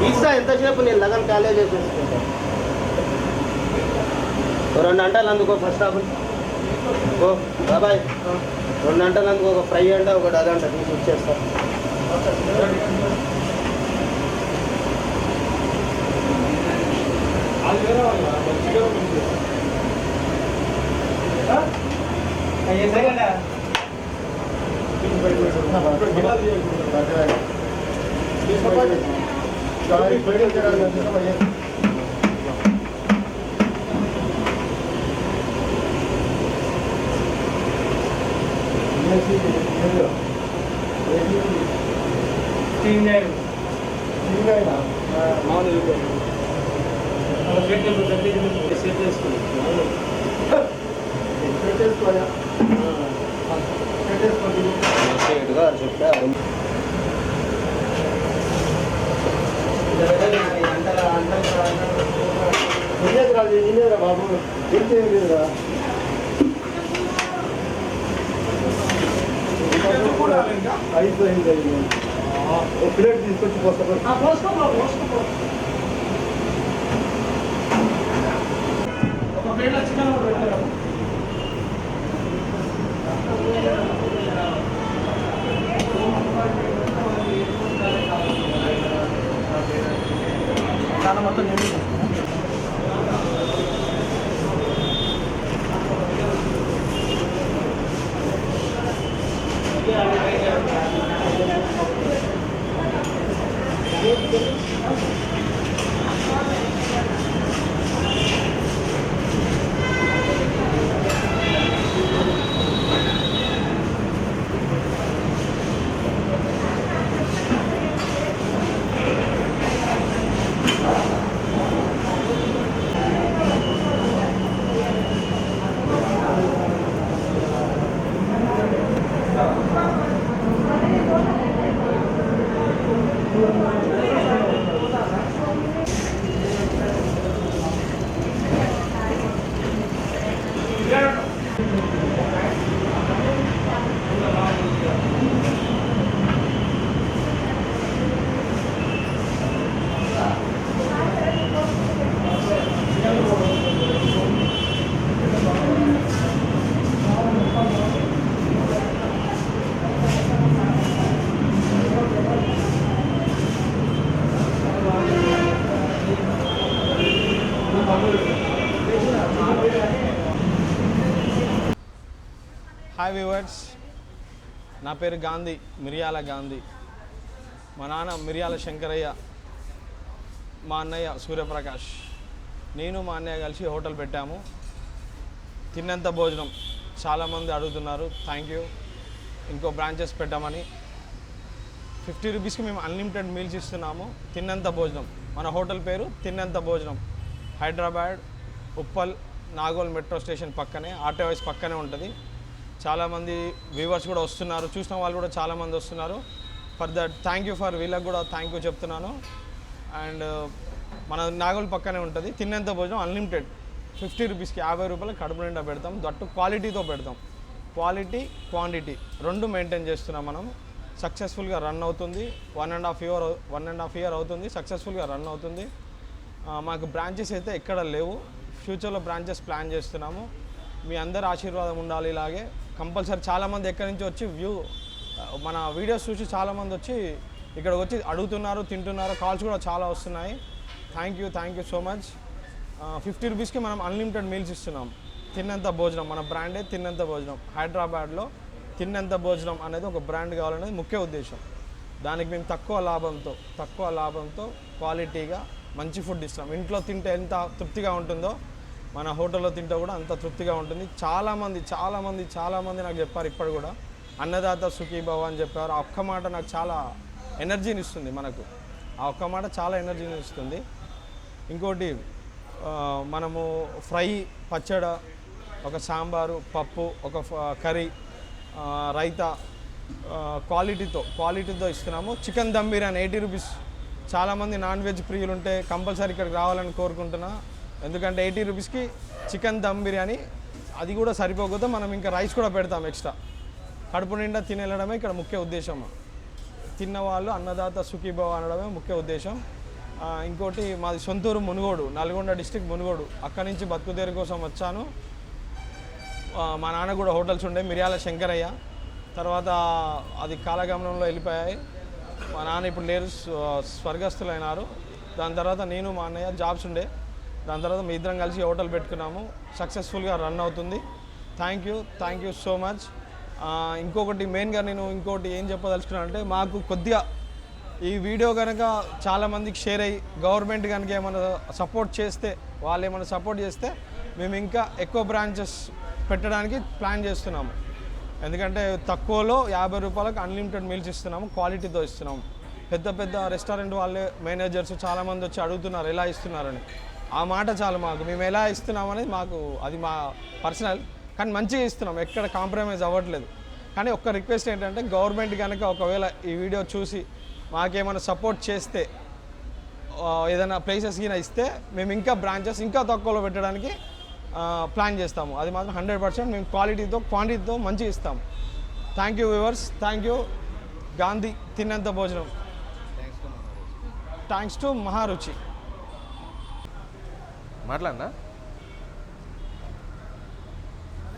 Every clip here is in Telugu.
వీసా ఎంతసేపు నేను లగన్ కాలేజ్ చేసుకుంటా 2 గంటలు అందుకో ఫస్ట్ హాఫ్ ఓ బాబాయ్ 2 గంటలు అందుకో ఒక ఫ్రై అంట ఒకటి అదంట తీసి ఇచ్చేస్తా బాబు అయిపోయింది ప్లేట్ తీసుకొచ్చి పోస్తా చాలా మొత్తం హాయ్ వ్యూవర్స్, నా పేరు గాంధీ, మిరియాల గాంధీ. మా నాన్న మిరియాల శంకరయ్య, మా అన్నయ్య సూర్యప్రకాష్, నేను మా అన్నయ్య కలిసి హోటల్ పెట్టాము. తిన్నంత భోజనం. చాలామంది అడుగుతున్నారు, థ్యాంక్ యూ. ఇంకో బ్రాంచెస్ పెట్టామని. 50 రూపీస్కి మేము అన్లిమిటెడ్ మీల్స్ ఇస్తున్నాము. తిన్నంత భోజనం. మన హోటల్ పేరు తిన్నంత భోజనం. హైదరాబాద్ ఉప్పల్ నాగోల్ మెట్రో స్టేషన్ పక్కనే, ఆర్టీఓఎస్ పక్కనే ఉంటుంది. చాలామంది వ్యూవర్స్ కూడా వస్తున్నారు, చూసిన వాళ్ళు కూడా చాలామంది వస్తున్నారు. For that thank you. For వీళ్ళకి కూడా థ్యాంక్ యూ చెప్తున్నాను. అండ్ మన నాగోల్ పక్కనే ఉంటుంది. తిన్నంత భోజనం అన్లిమిటెడ్ 50 రూపీస్కి 50 రూపాయలు కడుపు నిండా పెడతాం. దట్టు క్వాలిటీతో పెడతాం. క్వాలిటీ క్వాంటిటీ రెండు మెయింటైన్ చేస్తున్నాం మనం. సక్సెస్ఫుల్గా రన్ అవుతుంది. 1.5 ఇయర్ అవుతుంది సక్సెస్ఫుల్గా రన్ అవుతుంది. మాకు బ్రాంచెస్ అయితే ఎక్కడ లేవు. ఫ్యూచర్లో బ్రాంచెస్ ప్లాన్ చేస్తున్నాము. మీ అందరి ఆశీర్వాదం ఉండాలి. ఇలాగే కంపల్సరీ చాలామంది ఎక్కడి నుంచి వచ్చి మన వీడియోస్ చూసి చాలామంది వచ్చి ఇక్కడికి వచ్చి అడుగుతున్నారు, తింటున్నారు. కాల్స్ కూడా చాలా వస్తున్నాయి. Thank you so much. 50 రూపీస్కి మనం అన్లిమిటెడ్ మీల్స్ ఇస్తున్నాం. తిన్నంత భోజనం, మన బ్రాండే తిన్నంత భోజనం. హైదరాబాద్లో తిన్నంత భోజనం అనేది ఒక బ్రాండ్ కావాలనేది ముఖ్య ఉద్దేశం. దానికి మేము తక్కువ లాభంతో క్వాలిటీగా మంచి ఫుడ్ ఇస్తాం. ఇంట్లో తింటే ఎంత తృప్తిగా ఉంటుందో మన హోటల్లో తింటే కూడా అంత తృప్తిగా ఉంటుంది. చాలామంది నాకు చెప్పారు. ఇప్పుడు కూడా అన్నదాత సుఖీభవ అని చెప్పారు. ఆ ఒక్క మాట నాకు చాలా ఎనర్జీని ఇస్తుంది. మనకు ఆ ఒక్క మాట చాలా ఎనర్జీని ఇస్తుంది. ఇంకోటి, మనము ఫ్రై, పచ్చడి, ఒక సాంబారు, పప్పు, ఒక కర్రీ, రైతా, క్వాలిటీతో ఇస్తున్నాము. Chicken dum biryani 80 rupees. చాలామంది నాన్ వెజ్ ప్రియులు ఉంటే కంపల్సరీ ఇక్కడికి రావాలని కోరుకుంటున్నా. ఎందుకంటే 80 రూపీస్కి చికెన్ దమ్ బిర్యానీ, అది కూడా సరిపోకపోతే మనం ఇంకా రైస్ కూడా పెడతాం ఎక్స్ట్రా. కడుపు నిండా తినేయడమే ఇక్కడ ముఖ్య ఉద్దేశం. తిన్నవాళ్ళు అన్నదాత సుఖీభవ అనడమే ముఖ్య ఉద్దేశం. ఇంకోటి మాది సొంతూరు మునుగోడు, నల్గొండ డిస్టిక్ మునుగోడు. అక్కడి నుంచి బతుకుదేరు కోసం వచ్చాను. మా నాన్న కూడా హోటల్స్ ఉండే, మిర్యాల శంకరయ్య. తర్వాత అది కాలగమనంలో వెళ్ళిపోయాయి. మా నాన్న ఇప్పుడు లేరు, స్వర్గస్థులైనారు. దాని తర్వాత నేను మా అన్నయ్య జాబ్స్ ఉండే. దాని తర్వాత మీ ఇద్దరం కలిసి హోటల్ పెట్టుకున్నాము. సక్సెస్ఫుల్గా రన్ అవుతుంది. Thank you so much. ఇంకొకటి మెయిన్గా నేను ఇంకోటి ఏం చెప్పదలుచుకున్నాను అంటే, మాకు కొద్దిగా ఈ వీడియో కనుక చాలామందికి షేర్ అయ్యి గవర్నమెంట్ కనుక ఏమైనా సపోర్ట్ చేస్తే, వాళ్ళు ఏమైనా సపోర్ట్ చేస్తే మేము ఇంకా ఎక్కువ బ్రాంచెస్ పెట్టడానికి ప్లాన్ చేస్తున్నాము. ఎందుకంటే తక్కువలో 50 రూపాయలకు అన్లిమిటెడ్ మీల్స్ ఇస్తున్నాము, క్వాలిటీతో ఇస్తున్నాము. పెద్ద రెస్టారెంట్ వాళ్ళే మేనేజర్స్ చాలామంది వచ్చి అడుగుతున్నారు ఎలా ఇస్తున్నారని. ఆ మాట చాలు మాకు. మేము ఎలా ఇస్తున్నామనేది మాకు అది మా పర్సనల్, కానీ మంచిగా ఇస్తున్నాం, ఎక్కడ కాంప్రమైజ్ అవ్వట్లేదు. కానీ ఒక్క రిక్వెస్ట్ ఏంటంటే, గవర్నమెంట్ కనుక ఒకవేళ ఈ వీడియో చూసి మాకేమైనా సపోర్ట్ చేస్తే, ఏదైనా ప్లేసెస్ కింద ఇస్తే మేము ఇంకా బ్రాంచెస్ ఇంకా తక్కువలో పెట్టడానికి ప్లాన్ చేస్తాము. అది మాత్రం 100% మేము క్వాలిటీతో క్వాంటిటీతో మంచిగా ఇస్తాము. Thank you viewers, thank you. Gandhi తిన్నంత భోజనం. Thanks to Maharuchi. మాట్లాడినా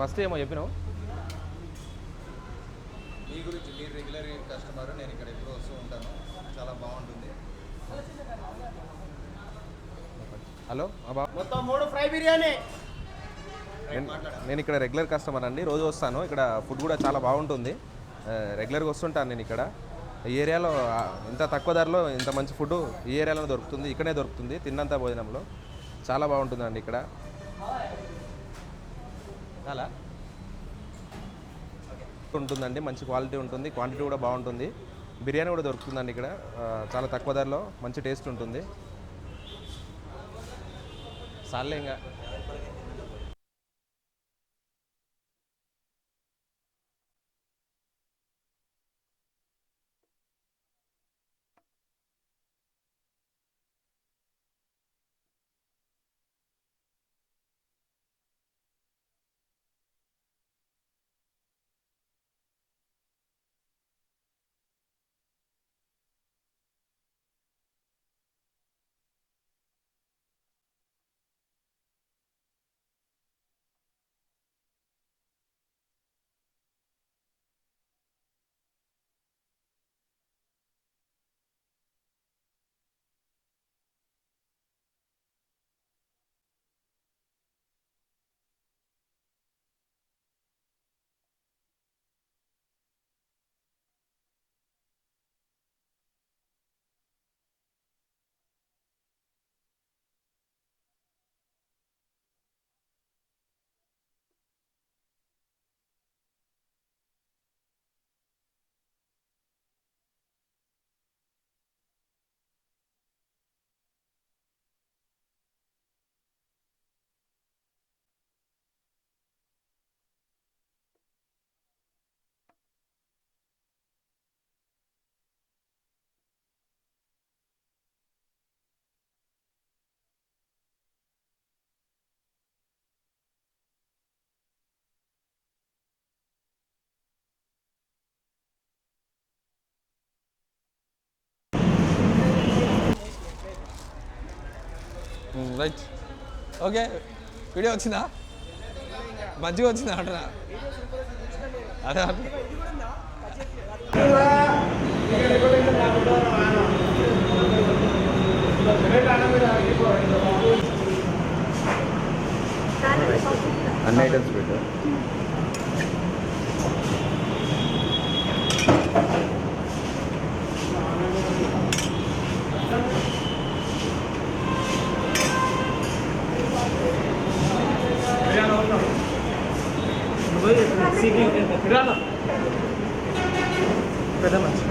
ఫస్ట్ ఏమో చెప్పినావు మీ గురించి. మీరు రెగ్యులర్ కస్టమర్, నేను ఇక్కడ ఎప్పుడు వస్తూ ఉంటాను, చాలా బాగుంటుంది. హలో మొత్తం 3 ఫ్రై బిర్యానీ. నేను ఇక్కడ రెగ్యులర్ కస్టమర్ అండి, రోజు వస్తాను. ఇక్కడ ఫుడ్ కూడా చాలా బాగుంటుంది. రెగ్యులర్గా వస్తుంటాను నేను ఇక్కడ. ఈ ఏరియాలో ఇంత తక్కువ ధరలో ఇంత మంచి ఫుడ్ ఈ ఏరియాలో దొరుకుతుంది, ఇక్కడే దొరుకుతుంది. తిన్నంత భోజనంలో చాలా బాగుంటుందండి ఇక్కడ. అలా ఉంటుందండి, మంచి క్వాలిటీ ఉంటుంది, క్వాంటిటీ కూడా బాగుంటుంది. బిర్యానీ కూడా దొరుకుతుందండి ఇక్కడ చాలా తక్కువ ధరలో, మంచి టేస్ట్ ఉంటుంది. సార్లే ఇంకా రైట్. ఓకే, వీడియో వచ్చిందా? మంచిగా వచ్చిందా అంటున్నా? అదే అన్ని ఐటమ్స్ పెట్టు. పెద్ద మంచి